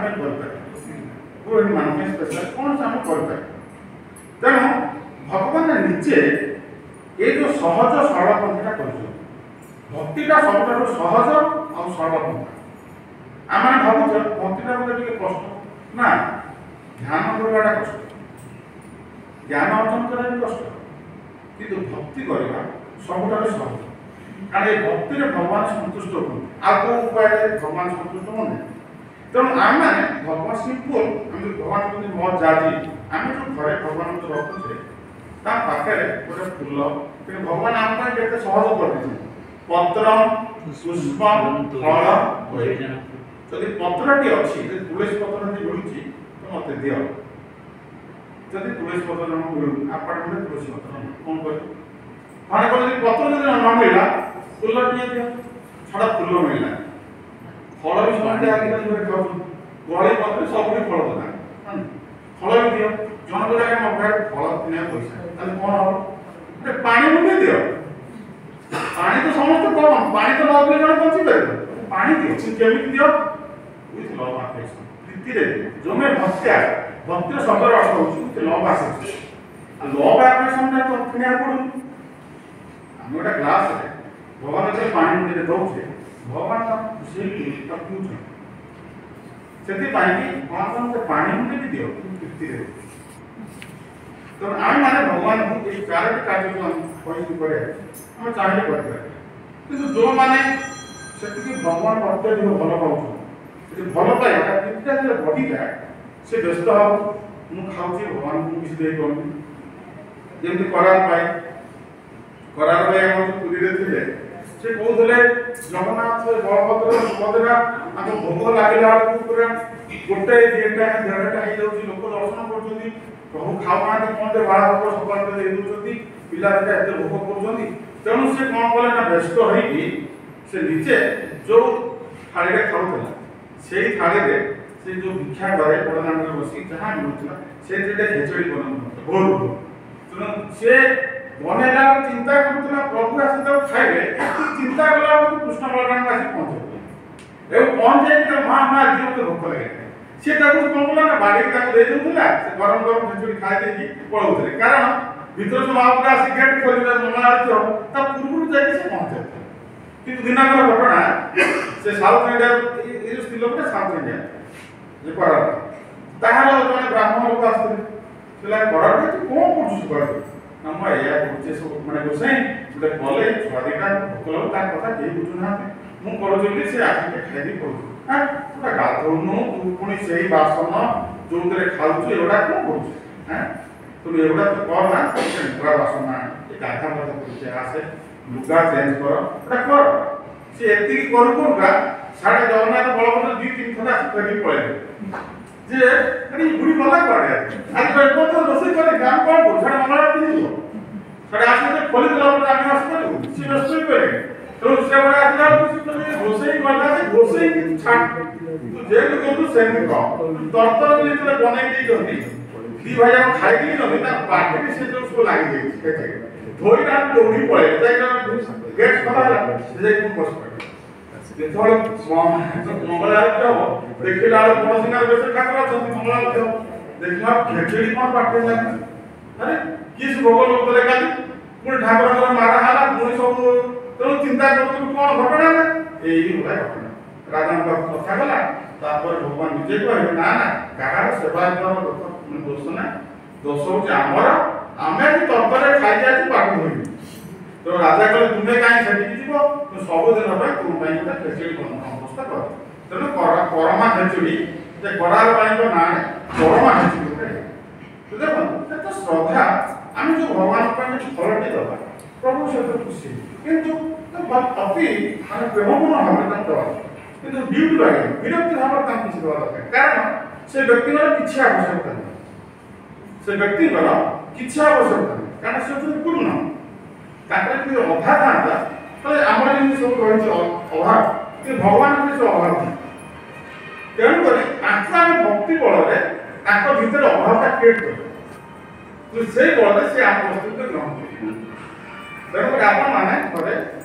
ଆମେ କରିପାରିବା ଗୃହିଣୀ ମାନଙ୍କ ପାଇଁ ସ୍ପେଶାଲ କ'ଣ ଆମେ କରିପାରିବା। ତେଣୁ ଭଗବାନ ନିଜେ ଏ ଯେଉଁ ସହଜ ସରଳ ପନ୍ଥାଟା କରୁଛନ୍ତି। ଭକ୍ତିଟା ସବୁଠାରୁ ସହଜ ଆଉ ସରଳ ପନ୍ଥା। ଆମେ ଭାବୁଛ ଭକ୍ତିଟା ଗୋଟେ ଟିକେ କଷ୍ଟ ନା, ଧ୍ୟାନ କରିବାଟା କଷ୍ଟ, ଜ୍ଞାନ ଅର୍ଜନ କରିବା ବି କଷ୍ଟ, କିନ୍ତୁ ଭକ୍ତି କରିବା ସବୁଠାରୁ ସହଜ। କାରଣ ଏ ଭକ୍ତିରେ ଭଗବାନ ସନ୍ତୁଷ୍ଟ ହୁଅନ୍ତି, ଆଉ କେଉଁ ଉପାୟରେ ଭଗବାନ ସନ୍ତୁଷ୍ଟ ହୁଅନ୍ତି। ତେଣୁ ଆମେ ଭଗବାନ ସିମ୍ପଲ, ଆମେ ଭଗବାନ କହନ୍ତି ମୋ ଜାଜି, ଆମେ ଯେଉଁ ଘରେ ଭଗବାନଙ୍କୁ ରଖୁଛେ ତା ପାଖରେ ଗୋଟେ ଫୁଲ, କିନ୍ତୁ ଭଗବାନ ଆମ ପାଇଁ କେତେ ସହଜ କରିଦେଇଛନ୍ତି। ପତ୍ର, ପୁଷ୍ପ, ଫଳ, ଯଦି ପତ୍ରଟି ଅଛି, ଯଦି ତୁଳସୀ ପତ୍ରଟି ମିଳୁଛି ତ ମୋତେ ଦିଅ। ଯଦି ତୁଳସୀ ପତ୍ର ମିଳୁନି, ଆପାର୍ଟମେଣ୍ଟରେ ତୁଳସୀ ପତ୍ର କ'ଣ କରିବ? ମାନେ ଯଦି ପତ୍ର ଯଦି ନ ମିଳିଲା ଫୁଲ ଟିକେ ଦିଅ, ଛଡ଼ା ଫୁଲ ମିଳିଲା। ଫଳ ବି ସମସ୍ତେ ଆଜିକାଲି ଖାଉଛନ୍ତି, ଗଳି ପତ୍ରରେ ସବୁଠି ଫଳ ଦରକାର, ଫଳ ବି ଦିଅ। ଜଣଙ୍କ ଜାଗାରେ ମୋ ପାଖରେ ଫଳ କିଣିବା ପଇସା, ତାହେଲେ କ'ଣ ହବ? ଗୋଟେ ପାଣି ବି ଦିଅ। ପାଣି ତ ସମସ୍ତେ କମ, ପାଣି ତ ନ ପିଲେ ଜଣେ ବଞ୍ଚିପାରିବ। ପାଣି ଦିଅ, କେମିତି ଦିଅ? with love affection, ପ୍ରୀତିରେ ଦିଅ। ଯୋଉମାନେ ଭକ୍ତିର ଶବ୍ଦର ଅର୍ଥ ହେଉଛି ଲଭ୍ ଆଫେକ୍ସନ। ଆଉ ଲଭ୍ ଆଫେକ୍ସନଟା ତ କିଣିବାକୁ ପଡୁନି। ଆମେ ଗୋଟେ ଗ୍ଲାସରେ ଭଗବାନ ଯେତେବେଳେ ପାଣି ମୁଣ୍ଡରେ ଦେଉଛେ, ଭଗବାନ ଖୁସି ପିଉଛନ୍ତି। ସେଥିପାଇଁକି ଭଗବାନ ମୋତେ ପାଣି ମୁଣ୍ଡେ ବି ଦିଅ, ପ୍ରୀତିରେ। ତେଣୁ ଆମେ ମାନେ ଭଗବାନଙ୍କୁ ଏଇ ଚାରୋଟି କାର୍ଯ୍ୟକୁ ଆମେ କହିକି କରିବା ଆମେ ଚାହିଁଲେ କରିପାରିବା। କିନ୍ତୁ ଯେଉଁମାନେ ସେତିକି ଭଗବାନ ଅତ୍ୟଧିକ ଭଲ ପାଉଛନ୍ତି, ସେଠି ଭଲ ପାଇବା ପ୍ରୀତିଟା ଯେତେବେଳେ ବଢ଼ିଯାଏ, ସେ ବ୍ୟସ୍ତ ହେବ, ମୁଁ ଖାଉଛି ଭଗବାନଙ୍କୁ କିଛି ଦେଇପାରୁନି। ଯେମିତି କରାର ଭାଇ ଆମର ପୁରୀରେ ଥିଲେ, ସେ କହୁଥିଲେ ଜଗନ୍ନାଥ, ବଳଭଦ୍ର, ସୁଭଦ୍ରା ତାଙ୍କ ଭୋଗ ଲାଗିଲା ବେଳକୁ ପୁରା ଗୋଟେ ଦିଟା ଦେଢ଼ଟା ହେଇଯାଉଛି, ଲୋକ ଦର୍ଶନ କରୁଛନ୍ତି, ପ୍ରଭୁ ଖାଉନାହାନ୍ତି, କ'ଣ ଟେ ବାଳ ଭୋଗ ସକାଳ ଦେଇ ଦେଉଛନ୍ତି, ପିଲା ଦିଟା ଏତେ ଭୋଗ କରୁଛନ୍ତି। ତେଣୁ ସେ କ'ଣ କଲେ ନା, ବ୍ୟସ୍ତ ହେଇକି ସେ ନିଜେ ଯେଉଁ ଥାଳିରେ ଖାଉଥିଲା, ସେଇ ଥାଳିରେ ସେ ଯେଉଁ ଭିକ୍ଷା ଘରେ ବଡ଼ଦାଣ୍ଡରେ ବସି ଯାହା ମିଳୁଥିଲା ସେଇଥିରେ ଖେଚଡ଼ି ବନାଉଥିଲା ଭୋରୁ। ତେଣୁ ସେ ବନେଇଲା ଚିନ୍ତା କରୁଥିଲା ପ୍ରଭୁ ଆସି ତାକୁ ଖାଇବେ, ଚିନ୍ତା କଲା ବେଳକୁ କୃଷ୍ଣ ବଳରାମ ଆସି ପହଞ୍ଚିଲେ। ଏବଂ ପହଞ୍ଚାଇକି ମା ଆଜି ମୋତେ ଭୋକ ଲାଗେ, ସେ ତାକୁ କ'ଣ କଲା ନା, ବାଡ଼ିକି ତାକୁ ଦେଇ ଦେଉଥିଲା। ସେ ଗରମ ଗରମ ଖେଚୁଡ଼ି ଖାଇ ଦେଇକି ପଳାଉଥିଲେ, କାରଣ ଭିତରୁ ମହାପୁର ଆସି ଗେଟ୍ ଖୋଲିବେ, ମଙ୍ଗଳ ଆରତି ହେବ, ତା ପୂର୍ବରୁ ଯାଇକି ସେ ପହଞ୍ଚାଉଥିଲେ। କିନ୍ତୁ ଦିନକର ଘଟଣା, ସେ ସାଉଥ ଇଣ୍ଡିଆ, ଏ ଯେଉଁ ସ୍ତ୍ରୀ ଲୋକଟା ସାଉଥ ଇଣ୍ଡିଆ ଯେ କରାର, ତାହାର ଜଣେ ବ୍ରାହ୍ମଣ ଲୋକ ଆସିଥିଲେ। କହିଲା କରାର ତୁ କ'ଣ କରୁଛୁ କହିଲେ? ନା ମୁଁ ଏଇଆ କରୁଛେ ସବୁ, ମାନେ ଗୋସାଇଁ ଗୋଟେ କଲେ ଛୁଆ ଦିଟା ଭୋକ ଲାଗୁ, ତା କଥା କେହି ବୁଝୁନାହାନ୍ତି, ମୁଁ କରୁଛି ବୋଲି ସେ ଆସିକି ଖାଇକି ପଡ଼ୁଛୁ। ହଁ ପୁରା ଗାଧଉନୁ, ତୁ ପୁଣି ସେଇ ବାସନ ଯେଉଁଥିରେ ଖାଉଛୁ ଏଗୁଡ଼ା କ'ଣ କରୁଛୁ? ହଁ ତୁ ଏଗୁଡ଼ା ତୁ କର ନା, ପୁରା ବାସନ ଆଣେ, ଗାଧା ଫାଧା କରୁଛେ, ଆସେ ଲୁଗା ଚେଞ୍ଜ କର, ଏଟା କର। ସେ ଏତିକି କରୁ କରୁକା ସାଡ଼େ ଜଗନ୍ନାଥ ବଳଭଦ୍ର 2-3 ଥର ଆସି ଫେରିକି ପଳେଇଲେ ଯେ ବୁଢ଼ୀ ଗଲା କୁଆଡ଼େ, ଆଜି ରୋଷେଇ କରି ଆମେ କ'ଣ କରୁ, ସାଡ଼େ ମଙ୍ଗଳ ଆରତି ଯିବ, ସାଡ଼େ ଆସିଲେ ଖୋଲିଦେଲା ପରେ ଆମେ ଆସିପାରିବୁ, ସେ ବ୍ୟସ୍ତ ହେଇପାରିବେ। ତେଣୁ ସେ ଗୋଟେ ଆସିଲା ବେଳକୁ ସେ ରୋଷେଇ କଲା, ସେ ରୋଷେଇ କିନ୍ତୁ ଛାଡ଼, ତୁ ଯେମିତି କରୁ ସେମିତି କହ। ତରତର ଯେତେବେଳେ ବନେଇ ଦେଇଛନ୍ତି, ଦି ଭାଇ ଯାକ ଖାଇ ଦେଇଛନ୍ତି, ତା ପାଟିରେ ସେ ଯେଉଁ ସବୁ ଲାଗିଯାଇଛି, ଧୋଇଟା ଦୌଡ଼ି ପଳେଇଲେ, ଯାଇକି ଗେଟ୍ ଖୋଲା ହେଲା, ସେ ଯାଇକି ବସି ପଡ଼ିଲେ। ଯେତେବେଳେ ମଙ୍ଗଳ ଆରତି ହେବ, ଦେଖିଲା ବେଳକୁ ପଡ଼ୋଶୀଙ୍କ ବେଶ ଠାକୁର ଅଛନ୍ତି, ମଙ୍ଗଳ ଆରତି ହେବ, ଦେଖିଲା ଖେଚେଡ଼ି କ'ଣ ପାଟିରେ ଲାଗିଛି, ଆରେ କିଏ ସେ ଭୋଗ ଲୋକ ଦେଖାଲି, ପୁଣି ଠାକୁରଙ୍କର ମାରା ହେଲା, ପୁଣି ସବୁ। ତେଣୁ ଚିନ୍ତା କରୁଥିଲୁ କ'ଣ ଘଟଣା ହେଲା, ଏଇ ଭଳିଆ ଘଟଣା। ରାଜାଙ୍କ କଥା ଗଲା, ତାପରେ ଭଗବାନ ନିଜେ କହିଲେ ନା ନା, କାହାର ସେବାୟତର ଦୋଷ ନାହିଁ, ଦୋଷ ହେଉଛି ଆମର, ଆମେ ଆଜି ତରତରରେ ଖାଇକି ଆସି ପାଟି ଧୋଇବୁ। ତେଣୁ ରାଜା କହିଲେ ତୁମେ କାହିଁ ସେଠିକି ଯିବ, ତୁ ସବୁଦିନ ପାଇଁ ତୁମ ପାଇଁ ଗୋଟେ ଖେଚୁଡ଼ି ବ୍ୟବସ୍ଥା କର। ତେଣୁ ପରମା ଖେଚୁଡ଼ି, ସେ କରାର ପାଇଙ୍କ ନାଁରେ ପରମା ଖେଚୁଡ଼ି ଗୋଟେ। ଦେଖନ୍ତୁ ଏତେ ଶ୍ରଦ୍ଧା, ଆମେ ଯେଉଁ ଭଗବାନଙ୍କ ପାଇଁ କିଛି ଫଳଟି ଦେବା, ପ୍ରଭୁ ସେଥିରେ ଖୁସି, କିନ୍ତୁ ଅତି ମାନେ ପ୍ରେମପୂର୍ଣ୍ଣ ଭାବରେ ତାଙ୍କୁ ଦେବା, କିନ୍ତୁ ଡ୍ୟୁଟି ବାଗିଆ ବିରକ୍ତି ଭାବରେ ତାଙ୍କୁ କିଛି ଦେବା ଦରକାର। କାରଣ ସେ ବ୍ୟକ୍ତିଙ୍କର କିଛି ଆବଶ୍ୟକତା ନାହିଁ, ସେ ବ୍ୟକ୍ତିଙ୍କର କିଛି ଆବଶ୍ୟକତା ନାହିଁ, କାରଣ ସେ ହେଉଛନ୍ତି ପୂର୍ଣ୍ଣ। ତାଙ୍କର ଯଦି ଅଭାବ ଥାନ୍ତା, ତାହେଲେ ଆମର ଯେମିତି ସବୁ ରହିଛି ଅଭାବ, କିନ୍ତୁ ଭଗବାନଙ୍କର କିଛି ଅଭାବ ନାହିଁ। ତେଣୁକରି ତାଙ୍କୁ ଆମେ ଭକ୍ତି ବଳରେ ତାଙ୍କ ଭିତରେ ଅଭାବଟା କ୍ରିଏଟ୍ କରିବା, ସେଇ ବଳରେ ସେ ଆମ ବସ୍ତୁକୁ ଗ୍ରହଣ କରିବେ। ତେଣୁକରି ଆପଣମାନେ ଘରେ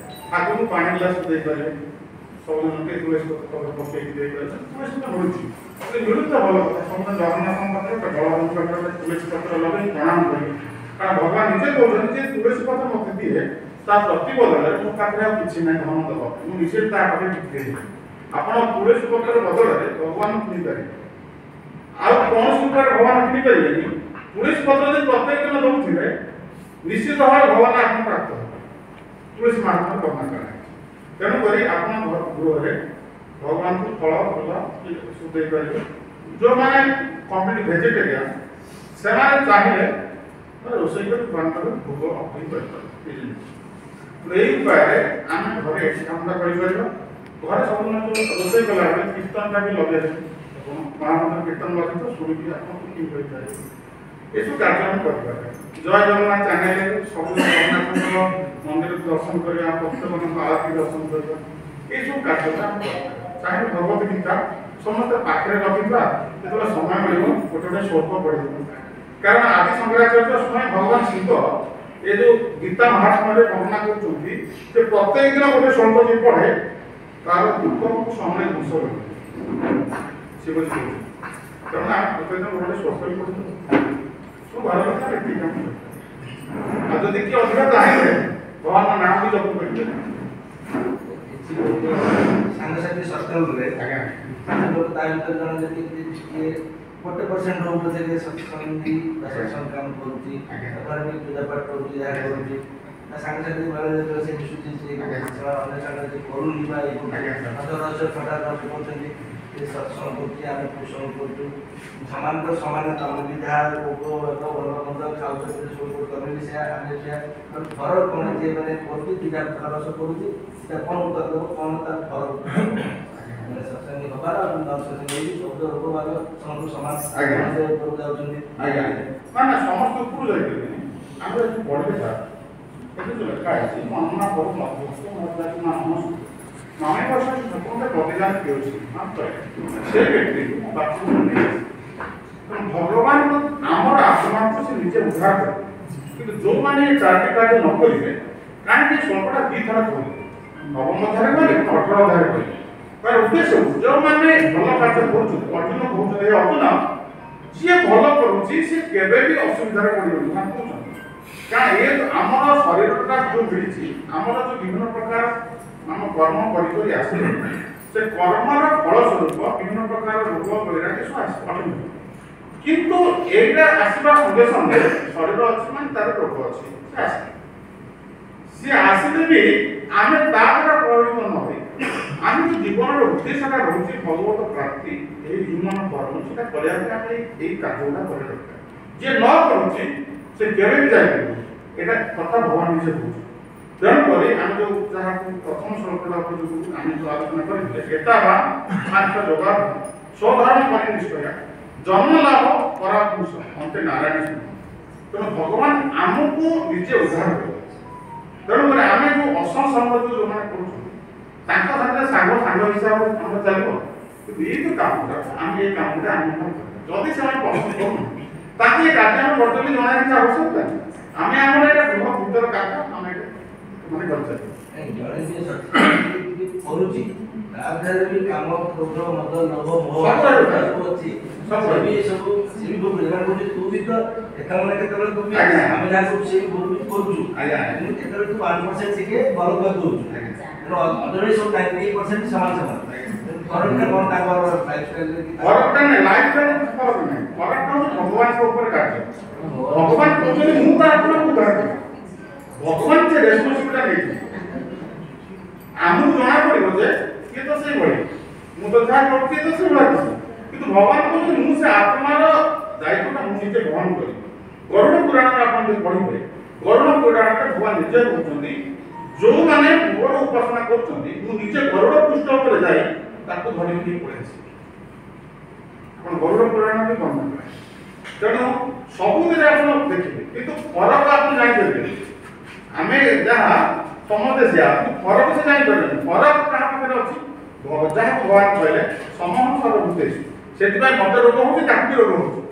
ଠାକୁରଙ୍କୁ ପାଣି ଗ୍ଲାସ୍ ଦେଇପାରିବେ, ସବୁଦିନ ତୁଳସୀ ପତ୍ର ପକେଇକି ଦେଇପାରିବେ, ତୁଳସୀ ପତ୍ର ମିଳୁଛି, ମିଳୁଛି ଭଲ କଥା ସମସ୍ତେ ଜଗନ୍ନାଥଙ୍କ ପାଖରେ ବଳଭଦ୍ର ପାଖରେ ତୁଳସୀ ପତ୍ର ଲଗାଇ ପ୍ରଣାମ କରିବେ କାରଣ ଭଗବାନ ନିଜେ କହୁଛନ୍ତି ଯେ ତୁଳସୀ ପତ୍ର ମୋତେ ଦିଏ ତା ପ୍ରତିବଦଳରେ ମୋ ପାଖରେ ଆଉ କିଛି ନାହିଁ ଧନ ଦେବ ମୁଁ ନିଜେ ତା ପାଖରେ ବିକ୍ରି ଆପଣ ତୁଳସୀ ପତ୍ର ବଦଳରେ ଭଗବାନ କିଣିପାରିବେ ଆଉ କୌଣସି ଉପାୟରେ ଭଗବାନ କିଣିପାରିବେନି ତୁଳସୀ ପତ୍ର ଯଦି ପ୍ରତ୍ୟେକ ଦିନ ଦେଉଥିବେ ନିଶ୍ଚିତ ଭାବରେ ଭଗବାନ ଆପଣ ପ୍ରାପ୍ତ ହେବେ ତୁଳସୀ ମାଧ୍ୟମରେ ବର୍ଣ୍ଣନା କରାଯାଇଛି ତେଣୁକରି ଆପଣ ଗୃହରେ ଭଗବାନଙ୍କୁ ଫଳ ଫୁଲ ଦେଇପାରିବେ ଯେଉଁମାନେ କମ୍ପ୍ଲିଟ୍ ଭେଜିଟେରିଆନ୍ ସେମାନେ ଚାହିଁଲେ ରୋଷେଇ କରି ଭଗବାନଙ୍କର ଭୋଗ ହୋଇପାରିବେ ଏହି ଉପାୟରେ ଆମେ ଘରେ ଏଠି କାମଟା କରିପାରିବା ଘରେ ସବୁଦିନ ରୋଷେଇ କଲାବେଳେ କୀର୍ତ୍ତନଟା ବି ଲଗେଇବେ ମହାମନ୍ତ୍ର କୀର୍ତ୍ତନ ଲଗେଇ ଶୁଣିକି ଆପଣ କୁକିଂ କରିପାରିବେ ଏସବୁ କାର୍ଯ୍ୟ ଆମେ କରିପାରିବା ଜୟ ଜଗନ୍ନାଥ ଚ୍ୟାନେଲରେ ସବୁଦିନ ଜଗନ୍ନାଥଙ୍କ ମନ୍ଦିରକୁ ଦର୍ଶନ କରିବା ଭକ୍ତମାନଙ୍କ ଆଳତୀ ଦର୍ଶନ କରିବା ଏସବୁ କାର୍ଯ୍ୟଟା ଆମେ କରିପାରିବା ଚାହିଁଲେ ଭଗବତ ଗୀତା ସମସ୍ତେ ପାଖରେ ରଖିବା ଯେତେବେଳେ ସମୟ ମିଳିବ ଗୋଟେ ଗୋଟେ ଶ୍ଲୋକ ପଢ଼ିବ କାରଣ ଆଦି ଶଙ୍କରାଚାର୍ଯ୍ୟ ସ୍ୱୟଂ ଭଗବାନ ଶିବ ଏ ଯେଉଁ ଗୀତା ମହାତ୍ମ୍ୟରେ ବର୍ଣ୍ଣନା କରୁଛନ୍ତି ଯେ ପ୍ରତ୍ୟେକ ଦିନ ଗୋଟେ ଶ୍ଲୋକ ଯିଏ ପଢ଼େ ତାର ଦୁଃଖକୁ ସମୟ ଦୂଷ ରହିବ ଶିବଜୀ କହୁଛନ୍ତି ତେଣୁ ଆମେ ପ୍ରତ୍ୟେକ ଦିନ ଗୋଟେ ଶ୍ଲୋକ ବି ପଢ଼ିବୁ ସବୁ ଭଲ କଥା ଏତିକି କାମ ଆଉ ଯଦି କିଏ ଅଧିକା ଚାହିଁଲେ ଭଗବାନଙ୍କ ନାମ ବି ଜପ କରିବେ ସାଙ୍ଗସାଥି ସର୍କଲରେ ଲୋକ ତା ଭିତରେ ଜଣେ ଯଦି କିଏ 1% ରହୁଛି ଯେ ସତ୍ସଙ୍ଗୀ ବା ସତ୍ସଙ୍ଗ କାମ କରୁଛି ତାପରେ ବି ପୂଜା ପାଠ କରୁଛି ଯାହା କରୁଛି ତା ସାଙ୍ଗସାଥି ବେଳେ ଯେତେବେଳେ ସେ ମିଶୁଛି ଅନ୍ୟ ସାଙ୍ଗସାଥି କରୁନି ବା ରହସ୍ୟ ଛଟା ରହସ୍ୟ କରୁଛନ୍ତି ସେ ସତ୍ସଙ୍ଗ କରୁଛି ଆମେ ପୋଷଣ କରୁଛୁ ସମାନଙ୍କର ସମାନ ତମେ ବି ଯାହା ରୋଗ ଭଲ ମନ୍ଦ ଖାଉଛନ୍ତି ସବୁ ତମେ ବି ସେୟା ଆମେ ସେୟା ଫରକ କ'ଣ ଯିଏ ମାନେ କରୁଛି ଦୁଇଟା ରସ କରୁଛି ସେଟା କ'ଣ କରିଦେବ କ'ଣ ତା ଫରକ ସତ୍ସଙ୍ଗୀ ହବାର ସତ୍ସଙ୍ଗୀ ହେଇକି ସବୁ ରୋଗ ବାଗ ସମସ୍ତଙ୍କୁ ସମାନ ଉପରକୁ ଯାଉଛନ୍ତି ନା ସମସ୍ତ ଉପରୁ ଯାଇପାରିବେନି ଆମେ ଏଠି ପଢ଼ିଲେ ସାର୍ ଏଠି ଯେଉଁ ଲେଖା ହେଇଛି ମନନା ବହୁ ନମେ ବର୍ଷ ଠାକୁରଙ୍କ ପ୍ରତିଦାନ ଦିଉଛି ମାତ୍ର ସେ ବ୍ୟକ୍ତିକୁ ବାଥରୁମ ନେଇ ଭଗବାନ ଆମର ଆତ୍ମାକୁ ସେ ନିଜେ ଉଦ୍ଧାର କରିବେ କିନ୍ତୁ ଯେଉଁମାନେ ଏ ଚାରିଟି କାର୍ଯ୍ୟ ନ କରିବେ କାହିଁକି ସ୍ୱଳ୍ପଟା ଦୁଇଥର କହିଲେ ନବମ ଅଧ୍ୟାୟରେ କହିଲେ 18 ଅଧ୍ୟାୟରେ କହିଲେ ତାର ଉଦ୍ଦେଶ୍ୟ ଯେଉଁମାନେ ଭଲ କାର୍ଯ୍ୟ କରୁଛନ୍ତି ଅର୍ଜୁନ କହୁଛନ୍ତି ଏ ଅର୍ଜୁନ ଯିଏ ଭଲ କରୁଛି ସେ କେବେ ବି ଅସୁବିଧାରେ ପଡ଼ିବନି ନା କହୁଛନ୍ତି କାରଣ ଏ ଆମର ଶରୀରଟା ଯେଉଁ ମିଳିଛି ଆମର ଯେଉଁ ବିଭିନ୍ନ ପ୍ରକାର ଆମ କର୍ମ କରି ଆସିଲେ ସେ କର୍ମର ଫଳ ସ୍ୱରୂପ ବିଭିନ୍ନ ପ୍ରକାର ରୋଗ ବୈରାଗ୍ୟ ସବୁ ଆସିବ କିନ୍ତୁ ଏଇଟା ଆସିବା ସଙ୍ଗେ ସଙ୍ଗେ ଶରୀର ଅଛି ମାନେ ତାର ରୋଗ ଅଛି ସେ ଆସିବ ସିଏ ଆସିଲେ ବି ଆମେ ତା ଦ୍ୱାରା ପ୍ରଭାବିତ ନ ହୋଇ ଆମେ ଯେଉଁ ଜୀବନର ଉଦ୍ଦେଶ୍ୟଟା ରହୁଛି ଭଗବତ ପ୍ରାପ୍ତି ଏହି ଜୀବନ କର୍ମ ସେଟା କରିବା ପାଇଁ ଆମେ ଏଇ କାର୍ଯ୍ୟଟା କରିବା ଦରକାର ଯିଏ ନ କରୁଛି ସେ କେବେ ବି ଯାଇପାରିବ ଏଇଟା କଥା ଭଗବାନ ନିଜେ କହୁଛି ତେଣୁକରି ଆମେ ଯେଉଁ ଯାହାକୁ ପ୍ରଥମ ଶ୍ଲୋକଟା ଯୋଗୁଁ ଆମେ ଯେଉଁ ଆଲୋଚନା କରିଥିଲେ ଏଟା ବା ମାତ୍ର ଯୋଗ ସ୍ୱଧର୍ମ ପରିନିଷ୍ଠୟା ଜନ୍ମ ଲାଭ ପରାପୁରୁଷ ଅନ୍ତେ ନାରାୟଣ ସିଂହ ତେଣୁ ଭଗବାନ ଆମକୁ ନିଜେ ଉଦ୍ଧାର କରିବେ ତେଣୁକରି ଆମେ ଯେଉଁ ଅସଂସଙ୍ଗତ ଯେଉଁମାନେ କରୁଛନ୍ତି ତାଙ୍କ ସାଙ୍ଗରେ ସାଙ୍ଗ ହିସାବରେ ଆମର ଚାଲିବ କିନ୍ତୁ ଏଇ ଯେଉଁ କାମଟା ଆମେ ଏଇ କାମଟା ଆମେ ଯଦି ସେମାନେ ପସନ୍ଦ କରୁନାହାନ୍ତି ତାକୁ ଏ କାର୍ଯ୍ୟ ଆମେ କରିଦେଲେ ଜଣାଇ କିଛି ଆବଶ୍ୟକତା ଆମେ ଆମର ଏଇଟା ଗୃହ ଭିତର କାର୍ଯ୍ୟ ଆମେ ମାନେ କରୁଛି ତା ଭିତରେ ବି କାମ କ୍ରୋଧ ମଦ ଲୋଭ ମୋହ ସବୁ ଅଛି ସବୁ ସେ ବି ଭୋଗ କରୁଛି ତୁ ବି ତ ଏକାମାନେ କେତେବେଳେ ତୁ ବି ଆମେ ଯାହା ସବୁ ସେ ଭୋଗ ବି କରୁଛୁ କିନ୍ତୁ କେତେବେଳେ ତୁ 1% ଟିକେ ଭଲ କରିଦେଉଛୁ ତେଣୁ ଅଦରୱାଇଜ୍ ସବୁ 98% ସମାନ ଫରକଟା କ'ଣ ତାଙ୍କର ଲାଇଫଷ୍ଟାଇଲରେ ଫରକଟା ନାହିଁ ଲାଇଫଷ୍ଟାଇଲରେ ଫରକ ନାହିଁ ଫରକଟା ହେଉଛି ଭଗବାନଙ୍କ ଉପରେ କାର୍ଯ୍ୟ ଭଗବାନ କହୁଛନ୍ତି ମୁଁ ତ ଆପଣଙ୍କୁ ଉଦ୍ଧାର କରିବି ଭଗବାନ ସେ ରେସ୍ପନ୍ସିବିଲିଟି ନେଇଛନ୍ତି ଆମକୁ ଜଣା ପଡ଼ିବ ଯେ କିଏ ତ ସେଇଭଳି ମୁଁ ତ ଯାହା କରୁଛି କିଏ ତ ସେଇଭଳିଆ କରୁଛି କିନ୍ତୁ ଭଗବାନ କହୁଛନ୍ତି ମୁଁ ସେ ଆତ୍ମାର ଦାୟିତ୍ୱଟା ମୁଁ ନିଜେ ଗ୍ରହଣ କରିବି ଗରୁଡ଼ ପୁରାଣରେ ଆପଣ ଯଦି ପଢ଼ିବେ ଗରୁଡ଼ ପୁରାଣରେ ଭଗବାନ ନିଜେ କହୁଛନ୍ତି ଯେଉଁମାନେ ମୋର ଉପାସନା କରୁଛନ୍ତି ମୁଁ ନିଜେ ଗରୁଡ଼ ପୃଷ୍ଠ ଉପରେ ଯାଇ ତାକୁ ଧରିକି ନେଇ ପଳେଇ ଆସିବି ଆପଣ ଗରୁଡ଼ ପୁରାଣରେ ବର୍ଣ୍ଣନା କରେ ତେଣୁ ସବୁଥିରେ ଆପଣ ଦେଖିବେ କିନ୍ତୁ ଫରକ ଆପଣ ଜାଣିପାରିବେନି ଆମେ ଯାହା ସମସ୍ତେ ସେୟା ଫରକ ସେ ଜାଣିପାରିବେନି ଫରକ କାହା ପାଖରେ ଅଛି ଯାହାକୁ ଭଗବାନ କହିଲେ ସମସ୍ତ ସର୍ବଭୂତେଷୁ ସେଥିପାଇଁ ମତେ ରୋଗ ହେଉଛି ତାକୁ ବି ରୋଗ ହେଉଛି